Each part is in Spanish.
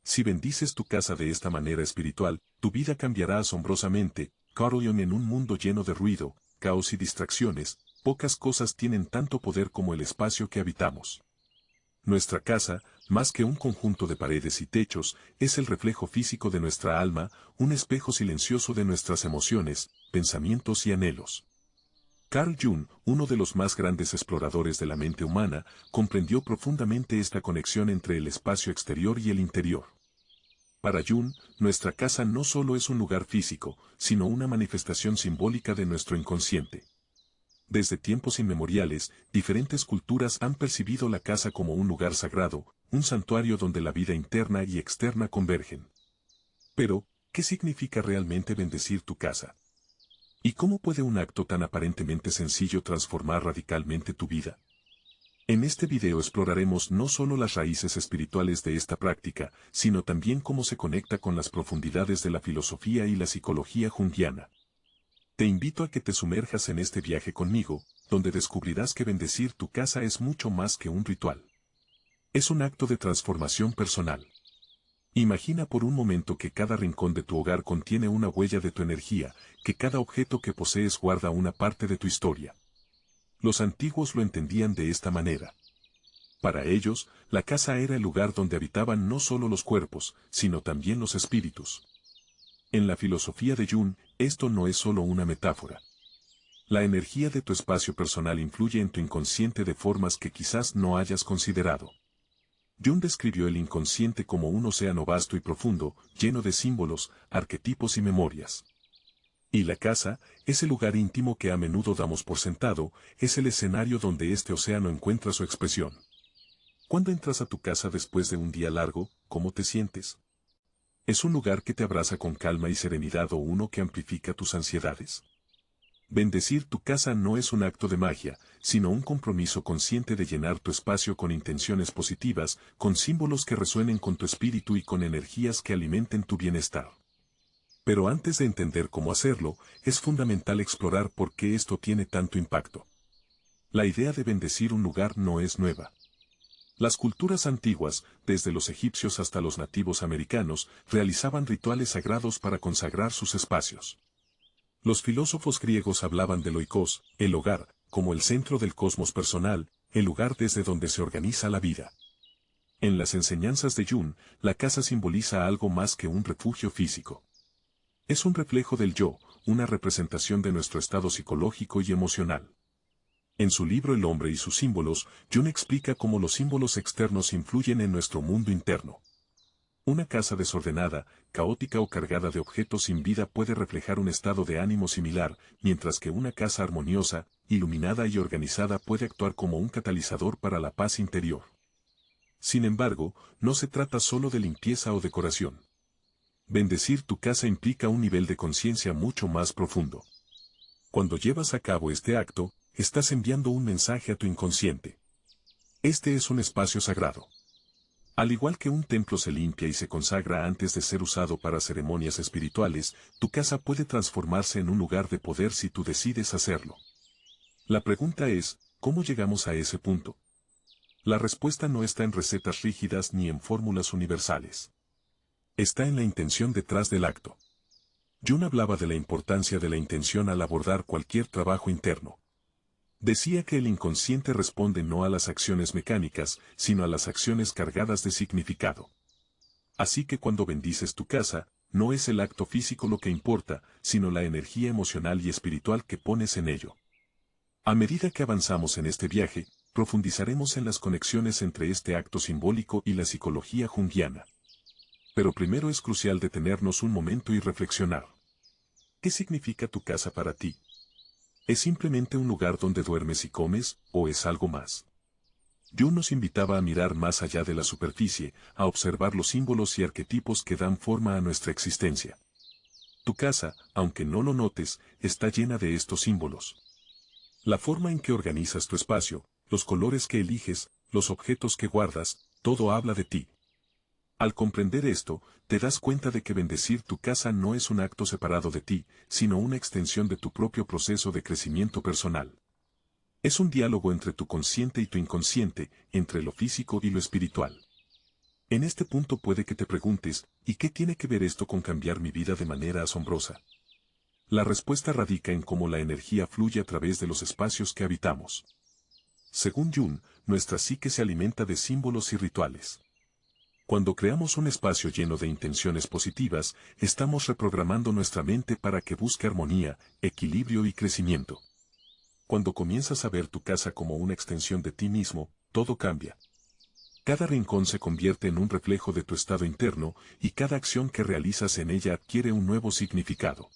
Si bendices tu casa de esta manera espiritual, tu vida cambiará asombrosamente. Carl Jung. En un mundo lleno de ruido, caos y distracciones, pocas cosas tienen tanto poder como el espacio que habitamos. Nuestra casa, más que un conjunto de paredes y techos, es el reflejo físico de nuestra alma, un espejo silencioso de nuestras emociones, pensamientos y anhelos. Carl Jung, uno de los más grandes exploradores de la mente humana, comprendió profundamente esta conexión entre el espacio exterior y el interior. Para Jung, nuestra casa no solo es un lugar físico, sino una manifestación simbólica de nuestro inconsciente. Desde tiempos inmemoriales, diferentes culturas han percibido la casa como un lugar sagrado, un santuario donde la vida interna y externa convergen. Pero, ¿qué significa realmente bendecir tu casa? ¿Y cómo puede un acto tan aparentemente sencillo transformar radicalmente tu vida? En este video exploraremos no solo las raíces espirituales de esta práctica, sino también cómo se conecta con las profundidades de la filosofía y la psicología junguiana. Te invito a que te sumerjas en este viaje conmigo, donde descubrirás que bendecir tu casa es mucho más que un ritual. Es un acto de transformación personal. Imagina por un momento que cada rincón de tu hogar contiene una huella de tu energía, que cada objeto que posees guarda una parte de tu historia. Los antiguos lo entendían de esta manera. Para ellos, la casa era el lugar donde habitaban no solo los cuerpos, sino también los espíritus. En la filosofía de Jung, esto no es solo una metáfora. La energía de tu espacio personal influye en tu inconsciente de formas que quizás no hayas considerado. Jung describió el inconsciente como un océano vasto y profundo, lleno de símbolos, arquetipos y memorias. Y la casa, ese lugar íntimo que a menudo damos por sentado, es el escenario donde este océano encuentra su expresión. Cuando entras a tu casa después de un día largo, ¿cómo te sientes? ¿Es un lugar que te abraza con calma y serenidad o uno que amplifica tus ansiedades? Bendecir tu casa no es un acto de magia, sino un compromiso consciente de llenar tu espacio con intenciones positivas, con símbolos que resuenen con tu espíritu y con energías que alimenten tu bienestar. Pero antes de entender cómo hacerlo, es fundamental explorar por qué esto tiene tanto impacto. La idea de bendecir un lugar no es nueva. Las culturas antiguas, desde los egipcios hasta los nativos americanos, realizaban rituales sagrados para consagrar sus espacios. Los filósofos griegos hablaban del oikos, el hogar, como el centro del cosmos personal, el lugar desde donde se organiza la vida. En las enseñanzas de Jung, la casa simboliza algo más que un refugio físico. Es un reflejo del yo, una representación de nuestro estado psicológico y emocional. En su libro El hombre y sus símbolos, Jung explica cómo los símbolos externos influyen en nuestro mundo interno. Una casa desordenada, caótica o cargada de objetos sin vida puede reflejar un estado de ánimo similar, mientras que una casa armoniosa, iluminada y organizada puede actuar como un catalizador para la paz interior. Sin embargo, no se trata solo de limpieza o decoración. Bendecir tu casa implica un nivel de conciencia mucho más profundo. Cuando llevas a cabo este acto, estás enviando un mensaje a tu inconsciente. Este es un espacio sagrado. Al igual que un templo se limpia y se consagra antes de ser usado para ceremonias espirituales, tu casa puede transformarse en un lugar de poder si tú decides hacerlo. La pregunta es, ¿cómo llegamos a ese punto? La respuesta no está en recetas rígidas ni en fórmulas universales. Está en la intención detrás del acto. Jung hablaba de la importancia de la intención al abordar cualquier trabajo interno. Decía que el inconsciente responde no a las acciones mecánicas, sino a las acciones cargadas de significado. Así que cuando bendices tu casa, no es el acto físico lo que importa, sino la energía emocional y espiritual que pones en ello. A medida que avanzamos en este viaje, profundizaremos en las conexiones entre este acto simbólico y la psicología junguiana. Pero primero es crucial detenernos un momento y reflexionar. ¿Qué significa tu casa para ti? ¿Es simplemente un lugar donde duermes y comes, o es algo más? Jung nos invitaba a mirar más allá de la superficie, a observar los símbolos y arquetipos que dan forma a nuestra existencia. Tu casa, aunque no lo notes, está llena de estos símbolos. La forma en que organizas tu espacio, los colores que eliges, los objetos que guardas, todo habla de ti. Al comprender esto, te das cuenta de que bendecir tu casa no es un acto separado de ti, sino una extensión de tu propio proceso de crecimiento personal. Es un diálogo entre tu consciente y tu inconsciente, entre lo físico y lo espiritual. En este punto puede que te preguntes, ¿y qué tiene que ver esto con cambiar mi vida de manera asombrosa? La respuesta radica en cómo la energía fluye a través de los espacios que habitamos. Según Jung, nuestra psique se alimenta de símbolos y rituales. Cuando creamos un espacio lleno de intenciones positivas, estamos reprogramando nuestra mente para que busque armonía, equilibrio y crecimiento. Cuando comienzas a ver tu casa como una extensión de ti mismo, todo cambia. Cada rincón se convierte en un reflejo de tu estado interno, y cada acción que realizas en ella adquiere un nuevo significado.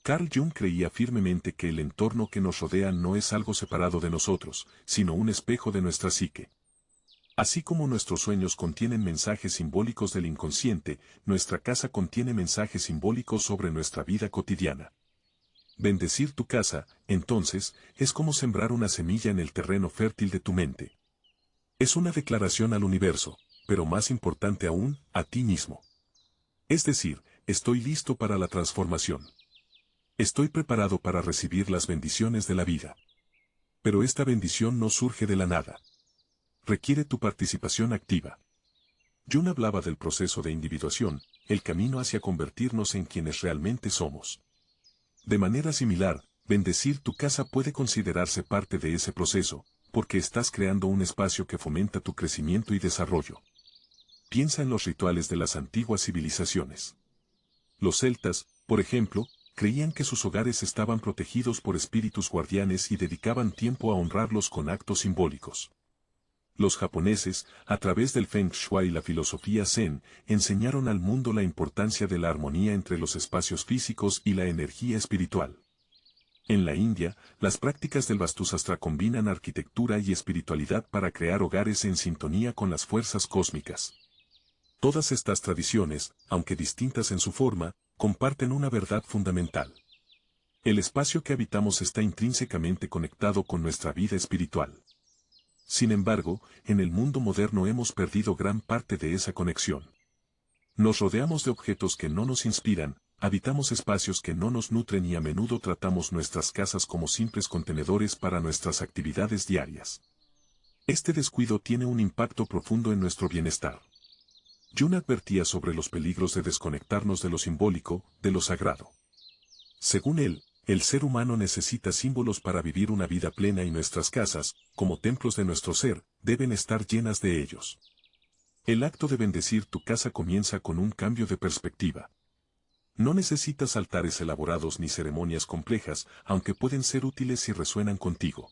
Carl Jung creía firmemente que el entorno que nos rodea no es algo separado de nosotros, sino un espejo de nuestra psique. Así como nuestros sueños contienen mensajes simbólicos del inconsciente, nuestra casa contiene mensajes simbólicos sobre nuestra vida cotidiana. Bendecir tu casa, entonces, es como sembrar una semilla en el terreno fértil de tu mente. Es una declaración al universo, pero más importante aún, a ti mismo. Es decir, estoy listo para la transformación. Estoy preparado para recibir las bendiciones de la vida. Pero esta bendición no surge de la nada. Requiere tu participación activa. Jung hablaba del proceso de individuación, el camino hacia convertirnos en quienes realmente somos. De manera similar, bendecir tu casa puede considerarse parte de ese proceso, porque estás creando un espacio que fomenta tu crecimiento y desarrollo. Piensa en los rituales de las antiguas civilizaciones. Los celtas, por ejemplo, creían que sus hogares estaban protegidos por espíritus guardianes y dedicaban tiempo a honrarlos con actos simbólicos. Los japoneses, a través del Feng Shui y la filosofía Zen, enseñaron al mundo la importancia de la armonía entre los espacios físicos y la energía espiritual. En la India, las prácticas del Vastu Sastra combinan arquitectura y espiritualidad para crear hogares en sintonía con las fuerzas cósmicas. Todas estas tradiciones, aunque distintas en su forma, comparten una verdad fundamental. El espacio que habitamos está intrínsecamente conectado con nuestra vida espiritual. Sin embargo, en el mundo moderno hemos perdido gran parte de esa conexión. Nos rodeamos de objetos que no nos inspiran, habitamos espacios que no nos nutren y a menudo tratamos nuestras casas como simples contenedores para nuestras actividades diarias. Este descuido tiene un impacto profundo en nuestro bienestar. Jung advertía sobre los peligros de desconectarnos de lo simbólico, de lo sagrado. Según él, el ser humano necesita símbolos para vivir una vida plena y nuestras casas, como templos de nuestro ser, deben estar llenas de ellos. El acto de bendecir tu casa comienza con un cambio de perspectiva. No necesitas altares elaborados ni ceremonias complejas, aunque pueden ser útiles si resuenan contigo.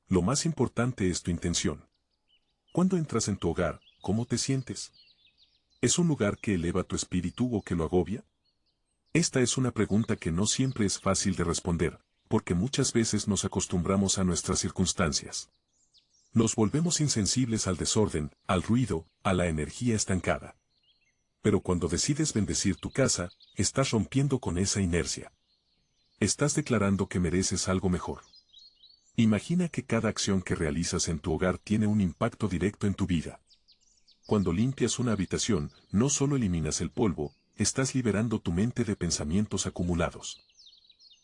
Lo más importante es tu intención. Cuando entras en tu hogar, ¿cómo te sientes? ¿Es un lugar que eleva tu espíritu o que lo agobia? Esta es una pregunta que no siempre es fácil de responder, porque muchas veces nos acostumbramos a nuestras circunstancias. Nos volvemos insensibles al desorden, al ruido, a la energía estancada. Pero cuando decides bendecir tu casa, estás rompiendo con esa inercia. Estás declarando que mereces algo mejor. Imagina que cada acción que realizas en tu hogar tiene un impacto directo en tu vida. Cuando limpias una habitación, no solo eliminas el polvo, estás liberando tu mente de pensamientos acumulados.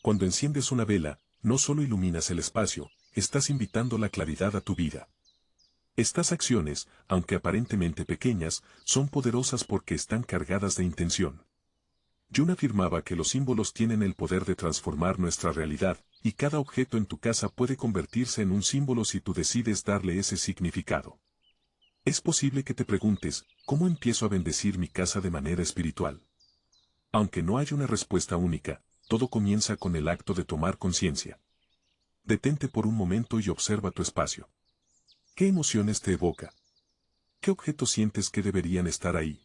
Cuando enciendes una vela, no solo iluminas el espacio, estás invitando la claridad a tu vida. Estas acciones, aunque aparentemente pequeñas, son poderosas porque están cargadas de intención. Jung afirmaba que los símbolos tienen el poder de transformar nuestra realidad, y cada objeto en tu casa puede convertirse en un símbolo si tú decides darle ese significado. Es posible que te preguntes, ¿cómo empiezo a bendecir mi casa de manera espiritual? Aunque no haya una respuesta única, todo comienza con el acto de tomar conciencia. Detente por un momento y observa tu espacio. ¿Qué emociones te evoca? ¿Qué objetos sientes que deberían estar ahí?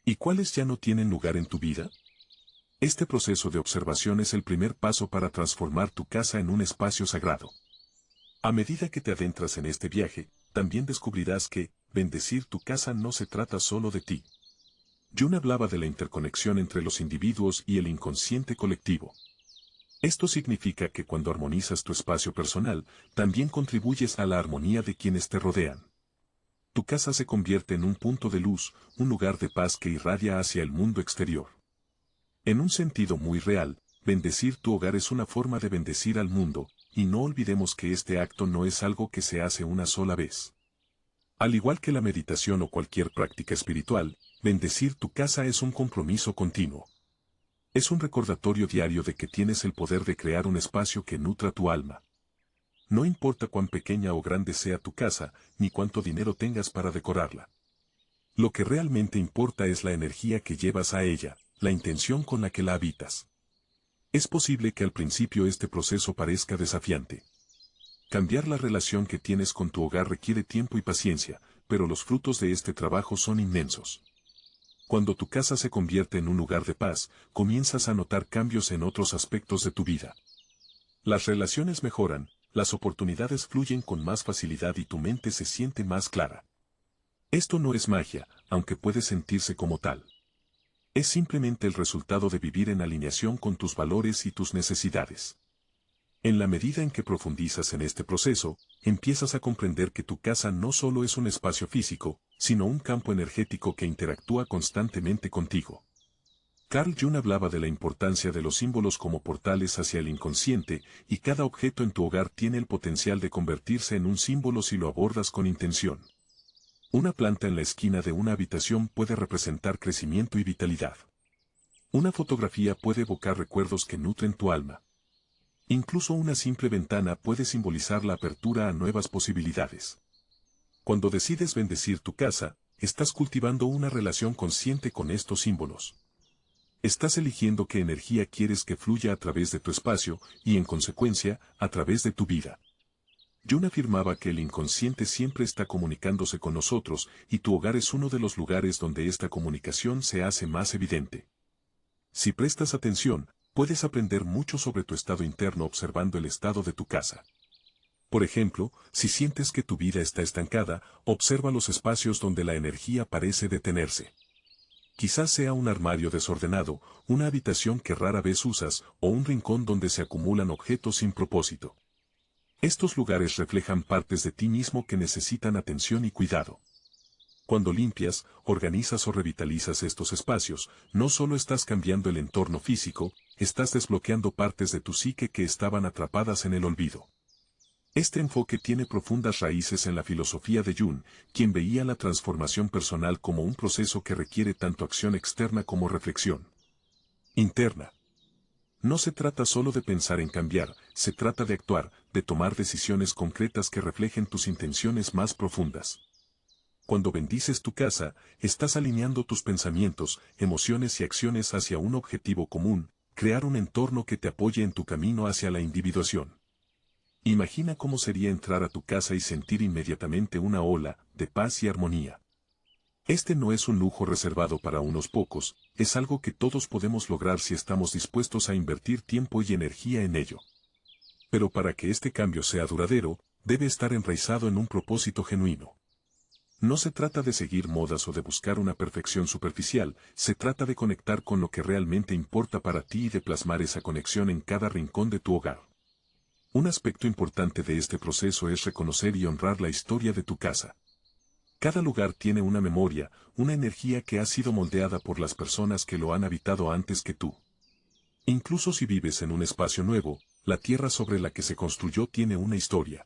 ¿Y cuáles ya no tienen lugar en tu vida? Este proceso de observación es el primer paso para transformar tu casa en un espacio sagrado. A medida que te adentras en este viaje, también descubrirás que, bendecir tu casa no se trata solo de ti. Jung hablaba de la interconexión entre los individuos y el inconsciente colectivo. Esto significa que cuando armonizas tu espacio personal, también contribuyes a la armonía de quienes te rodean. Tu casa se convierte en un punto de luz, un lugar de paz que irradia hacia el mundo exterior. En un sentido muy real, bendecir tu hogar es una forma de bendecir al mundo, y no olvidemos que este acto no es algo que se hace una sola vez. Al igual que la meditación o cualquier práctica espiritual, bendecir tu casa es un compromiso continuo. Es un recordatorio diario de que tienes el poder de crear un espacio que nutra tu alma. No importa cuán pequeña o grande sea tu casa, ni cuánto dinero tengas para decorarla. Lo que realmente importa es la energía que llevas a ella, la intención con la que la habitas. Es posible que al principio este proceso parezca desafiante. Cambiar la relación que tienes con tu hogar requiere tiempo y paciencia, pero los frutos de este trabajo son inmensos. Cuando tu casa se convierte en un lugar de paz, comienzas a notar cambios en otros aspectos de tu vida. Las relaciones mejoran, las oportunidades fluyen con más facilidad y tu mente se siente más clara. Esto no es magia, aunque puede sentirse como tal. Es simplemente el resultado de vivir en alineación con tus valores y tus necesidades. En la medida en que profundizas en este proceso, empiezas a comprender que tu casa no solo es un espacio físico, sino un campo energético que interactúa constantemente contigo. Carl Jung hablaba de la importancia de los símbolos como portales hacia el inconsciente, y cada objeto en tu hogar tiene el potencial de convertirse en un símbolo si lo abordas con intención. Una planta en la esquina de una habitación puede representar crecimiento y vitalidad. Una fotografía puede evocar recuerdos que nutren tu alma. Incluso una simple ventana puede simbolizar la apertura a nuevas posibilidades. Cuando decides bendecir tu casa, estás cultivando una relación consciente con estos símbolos. Estás eligiendo qué energía quieres que fluya a través de tu espacio y, en consecuencia, a través de tu vida. Jung afirmaba que el inconsciente siempre está comunicándose con nosotros y tu hogar es uno de los lugares donde esta comunicación se hace más evidente. Si prestas atención, puedes aprender mucho sobre tu estado interno observando el estado de tu casa. Por ejemplo, si sientes que tu vida está estancada, observa los espacios donde la energía parece detenerse. Quizás sea un armario desordenado, una habitación que rara vez usas, o un rincón donde se acumulan objetos sin propósito. Estos lugares reflejan partes de ti mismo que necesitan atención y cuidado. Cuando limpias, organizas o revitalizas estos espacios, no solo estás cambiando el entorno físico, estás desbloqueando partes de tu psique que estaban atrapadas en el olvido. Este enfoque tiene profundas raíces en la filosofía de Jung, quien veía la transformación personal como un proceso que requiere tanto acción externa como reflexión interna. No se trata solo de pensar en cambiar, se trata de actuar, de tomar decisiones concretas que reflejen tus intenciones más profundas. Cuando bendices tu casa, estás alineando tus pensamientos, emociones y acciones hacia un objetivo común, crear un entorno que te apoye en tu camino hacia la individuación. Imagina cómo sería entrar a tu casa y sentir inmediatamente una ola de paz y armonía. Este no es un lujo reservado para unos pocos, es algo que todos podemos lograr si estamos dispuestos a invertir tiempo y energía en ello. Pero para que este cambio sea duradero, debe estar enraizado en un propósito genuino. No se trata de seguir modas o de buscar una perfección superficial, se trata de conectar con lo que realmente importa para ti y de plasmar esa conexión en cada rincón de tu hogar. Un aspecto importante de este proceso es reconocer y honrar la historia de tu casa. Cada lugar tiene una memoria, una energía que ha sido moldeada por las personas que lo han habitado antes que tú. Incluso si vives en un espacio nuevo, la tierra sobre la que se construyó tiene una historia.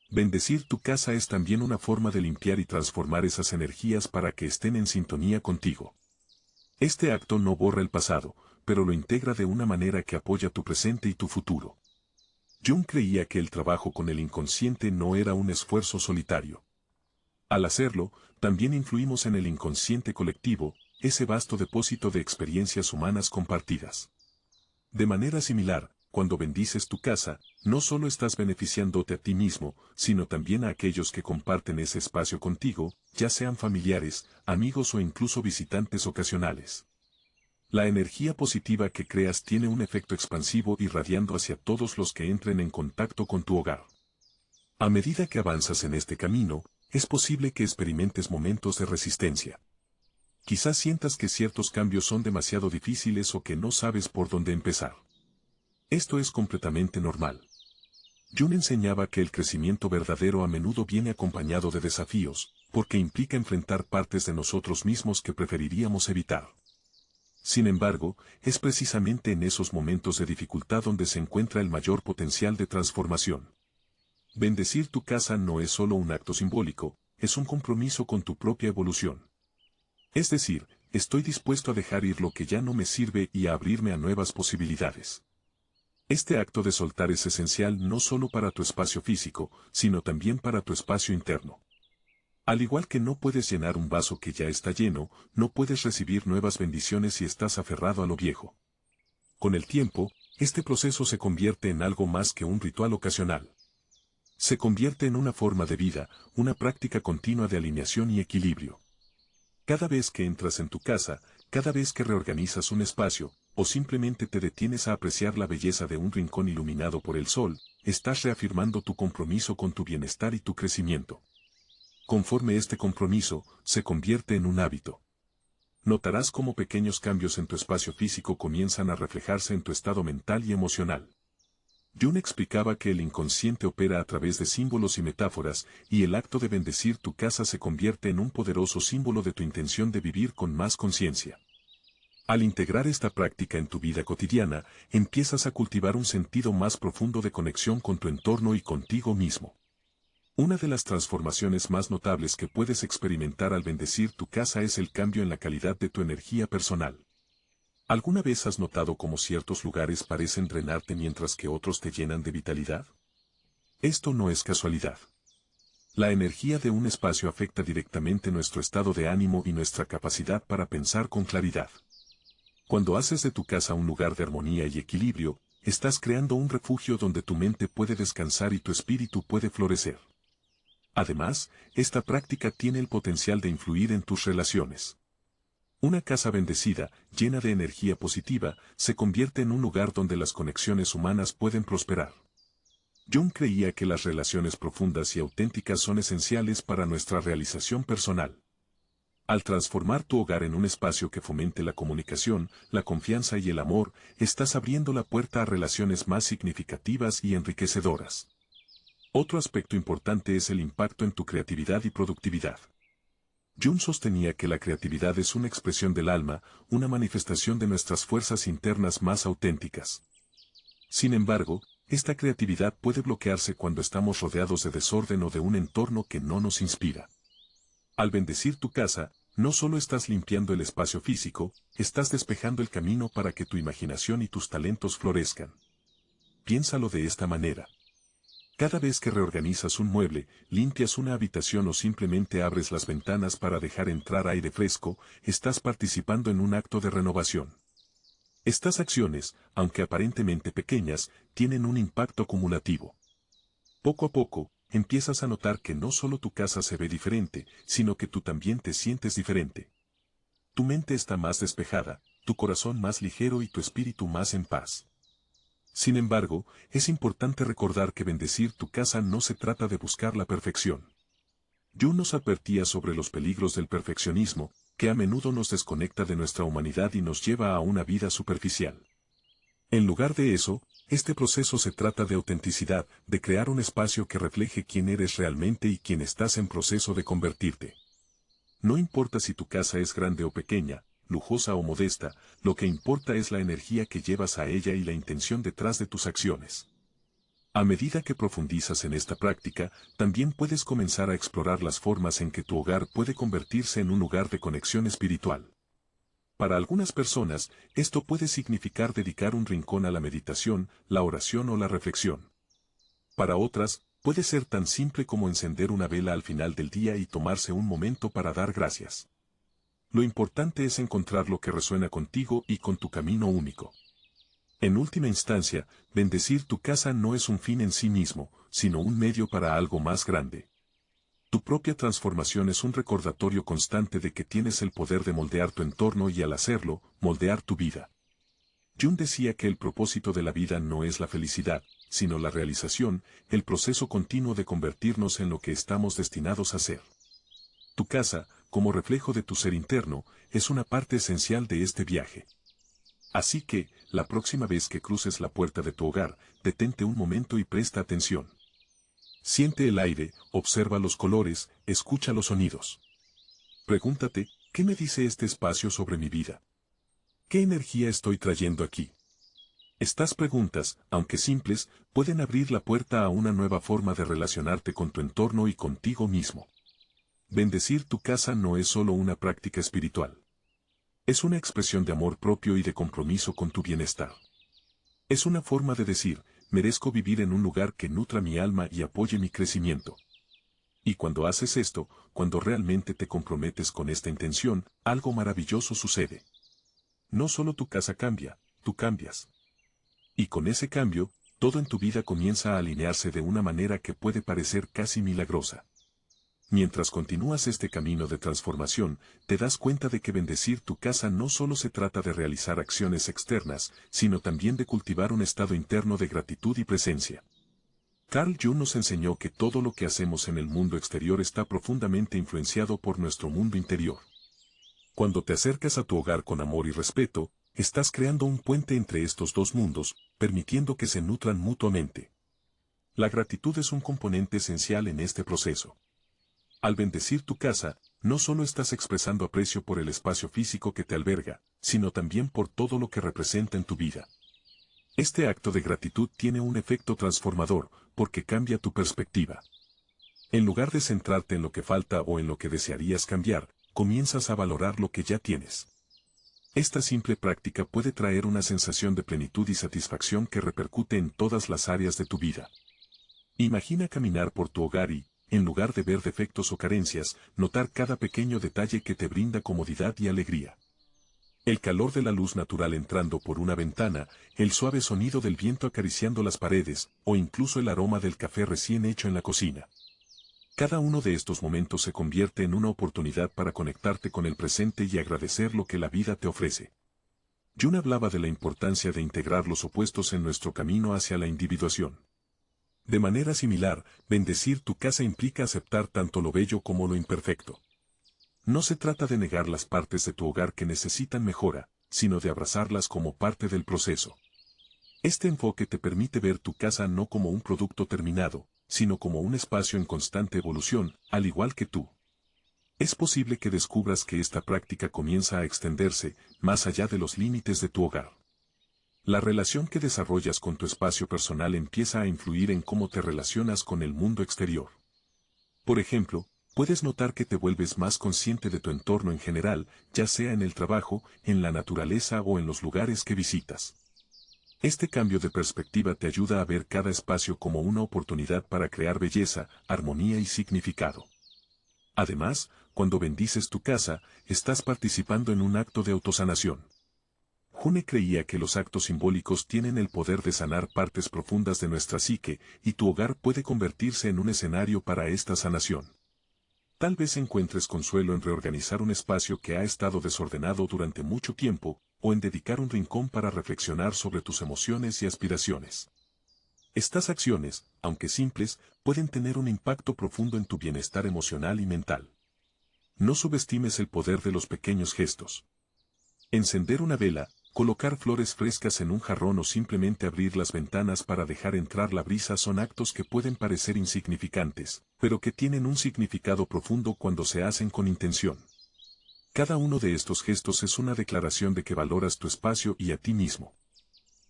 Bendecir tu casa es también una forma de limpiar y transformar esas energías para que estén en sintonía contigo. Este acto no borra el pasado, pero lo integra de una manera que apoya tu presente y tu futuro. Jung creía que el trabajo con el inconsciente no era un esfuerzo solitario. Al hacerlo, también influimos en el inconsciente colectivo, ese vasto depósito de experiencias humanas compartidas. De manera similar, cuando bendices tu casa, no solo estás beneficiándote a ti mismo, sino también a aquellos que comparten ese espacio contigo, ya sean familiares, amigos o incluso visitantes ocasionales. La energía positiva que creas tiene un efecto expansivo irradiando hacia todos los que entren en contacto con tu hogar. A medida que avanzas en este camino, es posible que experimentes momentos de resistencia. Quizás sientas que ciertos cambios son demasiado difíciles o que no sabes por dónde empezar. Esto es completamente normal. Jung enseñaba que el crecimiento verdadero a menudo viene acompañado de desafíos, porque implica enfrentar partes de nosotros mismos que preferiríamos evitar. Sin embargo, es precisamente en esos momentos de dificultad donde se encuentra el mayor potencial de transformación. Bendecir tu casa no es solo un acto simbólico, es un compromiso con tu propia evolución. Es decir, estoy dispuesto a dejar ir lo que ya no me sirve y a abrirme a nuevas posibilidades. Este acto de soltar es esencial no solo para tu espacio físico, sino también para tu espacio interno. Al igual que no puedes llenar un vaso que ya está lleno, no puedes recibir nuevas bendiciones si estás aferrado a lo viejo. Con el tiempo, este proceso se convierte en algo más que un ritual ocasional. Se convierte en una forma de vida, una práctica continua de alineación y equilibrio. Cada vez que entras en tu casa, cada vez que reorganizas un espacio, o simplemente te detienes a apreciar la belleza de un rincón iluminado por el sol, estás reafirmando tu compromiso con tu bienestar y tu crecimiento. Conforme este compromiso se convierte en un hábito, notarás cómo pequeños cambios en tu espacio físico comienzan a reflejarse en tu estado mental y emocional. Jung explicaba que el inconsciente opera a través de símbolos y metáforas, y el acto de bendecir tu casa se convierte en un poderoso símbolo de tu intención de vivir con más conciencia. Al integrar esta práctica en tu vida cotidiana, empiezas a cultivar un sentido más profundo de conexión con tu entorno y contigo mismo. Una de las transformaciones más notables que puedes experimentar al bendecir tu casa es el cambio en la calidad de tu energía personal. ¿Alguna vez has notado cómo ciertos lugares parecen drenarte mientras que otros te llenan de vitalidad? Esto no es casualidad. La energía de un espacio afecta directamente nuestro estado de ánimo y nuestra capacidad para pensar con claridad. Cuando haces de tu casa un lugar de armonía y equilibrio, estás creando un refugio donde tu mente puede descansar y tu espíritu puede florecer. Además, esta práctica tiene el potencial de influir en tus relaciones. Una casa bendecida, llena de energía positiva, se convierte en un lugar donde las conexiones humanas pueden prosperar. Jung creía que las relaciones profundas y auténticas son esenciales para nuestra realización personal. Al transformar tu hogar en un espacio que fomente la comunicación, la confianza y el amor, estás abriendo la puerta a relaciones más significativas y enriquecedoras. Otro aspecto importante es el impacto en tu creatividad y productividad. Jung sostenía que la creatividad es una expresión del alma, una manifestación de nuestras fuerzas internas más auténticas. Sin embargo, esta creatividad puede bloquearse cuando estamos rodeados de desorden o de un entorno que no nos inspira. Al bendecir tu casa, no solo estás limpiando el espacio físico, estás despejando el camino para que tu imaginación y tus talentos florezcan. Piénsalo de esta manera. Cada vez que reorganizas un mueble, limpias una habitación o simplemente abres las ventanas para dejar entrar aire fresco, estás participando en un acto de renovación. Estas acciones, aunque aparentemente pequeñas, tienen un impacto acumulativo. Poco a poco, empiezas a notar que no solo tu casa se ve diferente, sino que tú también te sientes diferente. Tu mente está más despejada, tu corazón más ligero y tu espíritu más en paz. Sin embargo, es importante recordar que bendecir tu casa no se trata de buscar la perfección. Jung nos advertía sobre los peligros del perfeccionismo, que a menudo nos desconecta de nuestra humanidad y nos lleva a una vida superficial. En lugar de eso, este proceso se trata de autenticidad, de crear un espacio que refleje quién eres realmente y quién estás en proceso de convertirte. No importa si tu casa es grande o pequeña, lujosa o modesta, lo que importa es la energía que llevas a ella y la intención detrás de tus acciones. A medida que profundizas en esta práctica, también puedes comenzar a explorar las formas en que tu hogar puede convertirse en un lugar de conexión espiritual. Para algunas personas, esto puede significar dedicar un rincón a la meditación, la oración o la reflexión. Para otras, puede ser tan simple como encender una vela al final del día y tomarse un momento para dar gracias. Lo importante es encontrar lo que resuena contigo y con tu camino único. En última instancia, bendecir tu casa no es un fin en sí mismo, sino un medio para algo más grande. Tu propia transformación es un recordatorio constante de que tienes el poder de moldear tu entorno y al hacerlo, moldear tu vida. Jung decía que el propósito de la vida no es la felicidad, sino la realización, el proceso continuo de convertirnos en lo que estamos destinados a ser. Tu casa, como reflejo de tu ser interno, es una parte esencial de este viaje. Así que, la próxima vez que cruces la puerta de tu hogar, detente un momento y presta atención. Siente el aire, observa los colores, escucha los sonidos. Pregúntate, ¿qué me dice este espacio sobre mi vida? ¿Qué energía estoy trayendo aquí? Estas preguntas, aunque simples, pueden abrir la puerta a una nueva forma de relacionarte con tu entorno y contigo mismo. Bendecir tu casa no es solo una práctica espiritual. Es una expresión de amor propio y de compromiso con tu bienestar. Es una forma de decir, merezco vivir en un lugar que nutra mi alma y apoye mi crecimiento. Y cuando haces esto, cuando realmente te comprometes con esta intención, algo maravilloso sucede. No solo tu casa cambia, tú cambias. Y con ese cambio, todo en tu vida comienza a alinearse de una manera que puede parecer casi milagrosa. Mientras continúas este camino de transformación, te das cuenta de que bendecir tu casa no solo se trata de realizar acciones externas, sino también de cultivar un estado interno de gratitud y presencia. Carl Jung nos enseñó que todo lo que hacemos en el mundo exterior está profundamente influenciado por nuestro mundo interior. Cuando te acercas a tu hogar con amor y respeto, estás creando un puente entre estos dos mundos, permitiendo que se nutran mutuamente. La gratitud es un componente esencial en este proceso. Al bendecir tu casa, no solo estás expresando aprecio por el espacio físico que te alberga, sino también por todo lo que representa en tu vida. Este acto de gratitud tiene un efecto transformador, porque cambia tu perspectiva. En lugar de centrarte en lo que falta o en lo que desearías cambiar, comienzas a valorar lo que ya tienes. Esta simple práctica puede traer una sensación de plenitud y satisfacción que repercute en todas las áreas de tu vida. Imagina caminar por tu hogar y, en lugar de ver defectos o carencias, notar cada pequeño detalle que te brinda comodidad y alegría. El calor de la luz natural entrando por una ventana, el suave sonido del viento acariciando las paredes, o incluso el aroma del café recién hecho en la cocina. Cada uno de estos momentos se convierte en una oportunidad para conectarte con el presente y agradecer lo que la vida te ofrece. Jung hablaba de la importancia de integrar los opuestos en nuestro camino hacia la individuación. De manera similar, bendecir tu casa implica aceptar tanto lo bello como lo imperfecto. No se trata de negar las partes de tu hogar que necesitan mejora, sino de abrazarlas como parte del proceso. Este enfoque te permite ver tu casa no como un producto terminado, sino como un espacio en constante evolución, al igual que tú. Es posible que descubras que esta práctica comienza a extenderse más allá de los límites de tu hogar. La relación que desarrollas con tu espacio personal empieza a influir en cómo te relacionas con el mundo exterior. Por ejemplo, puedes notar que te vuelves más consciente de tu entorno en general, ya sea en el trabajo, en la naturaleza o en los lugares que visitas. Este cambio de perspectiva te ayuda a ver cada espacio como una oportunidad para crear belleza, armonía y significado. Además, cuando bendices tu casa, estás participando en un acto de autosanación. Jung creía que los actos simbólicos tienen el poder de sanar partes profundas de nuestra psique, y tu hogar puede convertirse en un escenario para esta sanación. Tal vez encuentres consuelo en reorganizar un espacio que ha estado desordenado durante mucho tiempo, o en dedicar un rincón para reflexionar sobre tus emociones y aspiraciones. Estas acciones, aunque simples, pueden tener un impacto profundo en tu bienestar emocional y mental. No subestimes el poder de los pequeños gestos. Encender una vela, colocar flores frescas en un jarrón o simplemente abrir las ventanas para dejar entrar la brisa son actos que pueden parecer insignificantes, pero que tienen un significado profundo cuando se hacen con intención. Cada uno de estos gestos es una declaración de que valoras tu espacio y a ti mismo.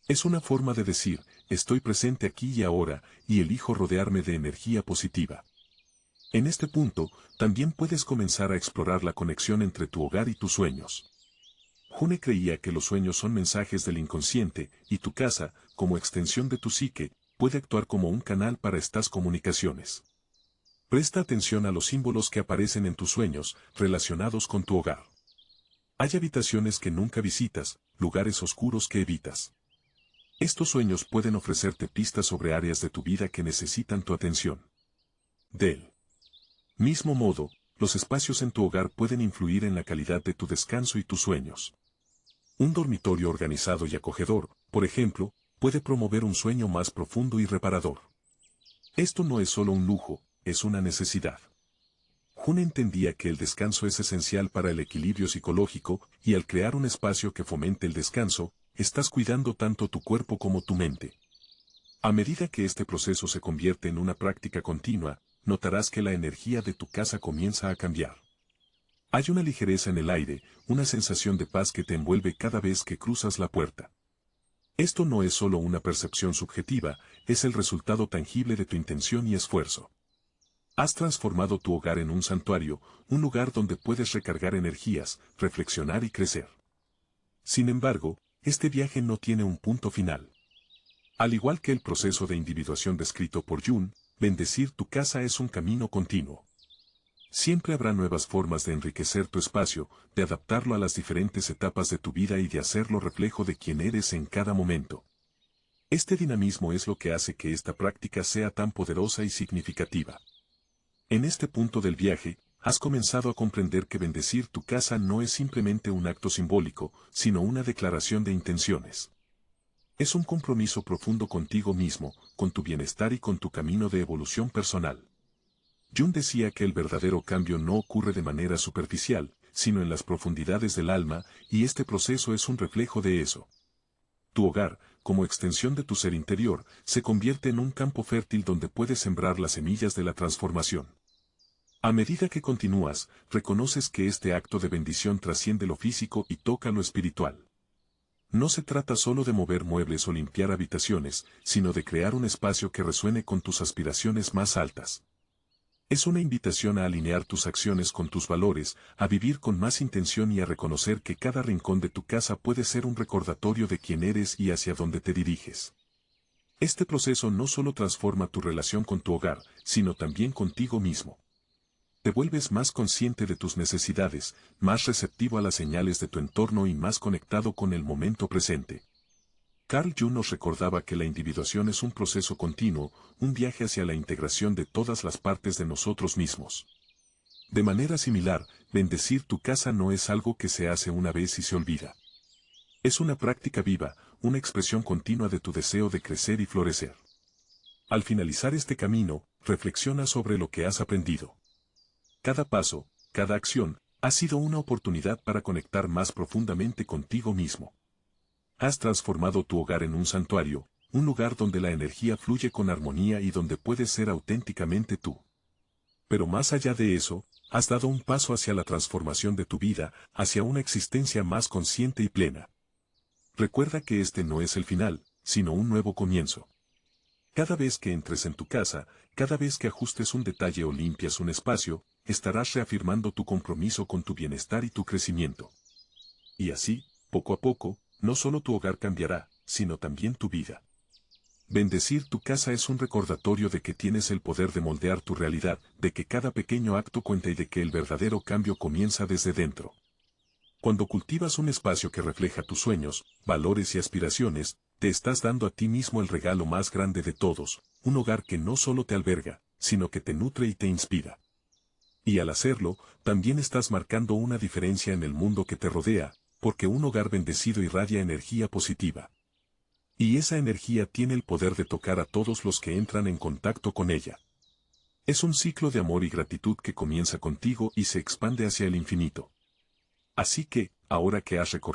Es una forma de decir, estoy presente aquí y ahora, y elijo rodearme de energía positiva. En este punto, también puedes comenzar a explorar la conexión entre tu hogar y tus sueños. Jung creía que los sueños son mensajes del inconsciente, y tu casa, como extensión de tu psique, puede actuar como un canal para estas comunicaciones. Presta atención a los símbolos que aparecen en tus sueños, relacionados con tu hogar. Hay habitaciones que nunca visitas, lugares oscuros que evitas. Estos sueños pueden ofrecerte pistas sobre áreas de tu vida que necesitan tu atención. Del mismo modo, los espacios en tu hogar pueden influir en la calidad de tu descanso y tus sueños. Un dormitorio organizado y acogedor, por ejemplo, puede promover un sueño más profundo y reparador. Esto no es solo un lujo, es una necesidad. Jung entendía que el descanso es esencial para el equilibrio psicológico, y al crear un espacio que fomente el descanso, estás cuidando tanto tu cuerpo como tu mente. A medida que este proceso se convierte en una práctica continua, notarás que la energía de tu casa comienza a cambiar. Hay una ligereza en el aire, una sensación de paz que te envuelve cada vez que cruzas la puerta. Esto no es solo una percepción subjetiva, es el resultado tangible de tu intención y esfuerzo. Has transformado tu hogar en un santuario, un lugar donde puedes recargar energías, reflexionar y crecer. Sin embargo, este viaje no tiene un punto final. Al igual que el proceso de individuación descrito por Jung, bendecir tu casa es un camino continuo. Siempre habrá nuevas formas de enriquecer tu espacio, de adaptarlo a las diferentes etapas de tu vida y de hacerlo reflejo de quién eres en cada momento. Este dinamismo es lo que hace que esta práctica sea tan poderosa y significativa. En este punto del viaje, has comenzado a comprender que bendecir tu casa no es simplemente un acto simbólico, sino una declaración de intenciones. Es un compromiso profundo contigo mismo, con tu bienestar y con tu camino de evolución personal. Jung decía que el verdadero cambio no ocurre de manera superficial, sino en las profundidades del alma, y este proceso es un reflejo de eso. Tu hogar, como extensión de tu ser interior, se convierte en un campo fértil donde puedes sembrar las semillas de la transformación. A medida que continúas, reconoces que este acto de bendición trasciende lo físico y toca lo espiritual. No se trata solo de mover muebles o limpiar habitaciones, sino de crear un espacio que resuene con tus aspiraciones más altas. Es una invitación a alinear tus acciones con tus valores, a vivir con más intención y a reconocer que cada rincón de tu casa puede ser un recordatorio de quién eres y hacia dónde te diriges. Este proceso no solo transforma tu relación con tu hogar, sino también contigo mismo. Te vuelves más consciente de tus necesidades, más receptivo a las señales de tu entorno y más conectado con el momento presente. Carl Jung nos recordaba que la individuación es un proceso continuo, un viaje hacia la integración de todas las partes de nosotros mismos. De manera similar, bendecir tu casa no es algo que se hace una vez y se olvida. Es una práctica viva, una expresión continua de tu deseo de crecer y florecer. Al finalizar este camino, reflexiona sobre lo que has aprendido. Cada paso, cada acción, ha sido una oportunidad para conectar más profundamente contigo mismo. Has transformado tu hogar en un santuario, un lugar donde la energía fluye con armonía y donde puedes ser auténticamente tú. Pero más allá de eso, has dado un paso hacia la transformación de tu vida, hacia una existencia más consciente y plena. Recuerda que este no es el final, sino un nuevo comienzo. Cada vez que entres en tu casa, cada vez que ajustes un detalle o limpias un espacio, estarás reafirmando tu compromiso con tu bienestar y tu crecimiento. Y así, poco a poco, no solo tu hogar cambiará, sino también tu vida. Bendecir tu casa es un recordatorio de que tienes el poder de moldear tu realidad, de que cada pequeño acto cuenta y de que el verdadero cambio comienza desde dentro. Cuando cultivas un espacio que refleja tus sueños, valores y aspiraciones, te estás dando a ti mismo el regalo más grande de todos, un hogar que no solo te alberga, sino que te nutre y te inspira. Y al hacerlo, también estás marcando una diferencia en el mundo que te rodea, porque un hogar bendecido irradia energía positiva. Y esa energía tiene el poder de tocar a todos los que entran en contacto con ella. Es un ciclo de amor y gratitud que comienza contigo y se expande hacia el infinito. Así que, ahora que has recorrido